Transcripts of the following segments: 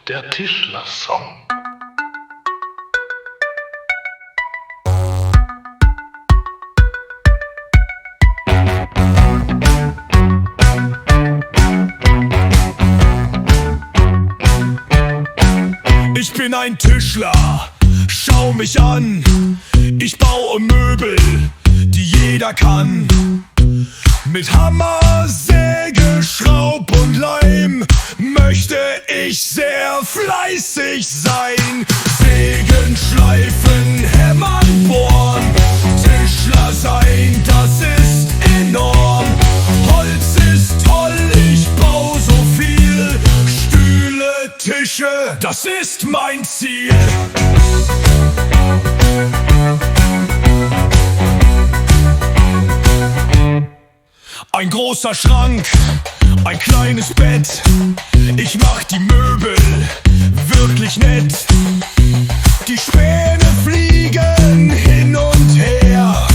Der Tischler-Song. Ich bin ein Tischler, schau mich an. Ich baue Möbel, die jeder kann. Mit Hammer, Säge, Schraub und Leim möchte ich sehr fleißig sein. Sägen, schleifen, hämmern, bohren. Tischler sein, das ist enorm. Holz ist toll, ich bau so viel. Stühle, Tische, das ist mein Ziel. Ein großer Schrank, ein kleines Bett. Ich mach die Möbel wirklich nett. Die Späne fliegen hin und her.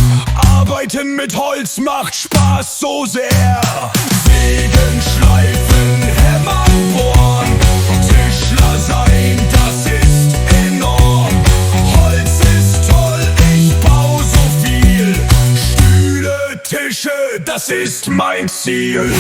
Arbeiten mit Holz macht Spaß so sehr. Sägen, schleifen, hämmern, bohren. Tischler sein, das ist enorm. Holz ist toll, ich bau so viel. Stühle, Tische, das ist mein Ziel.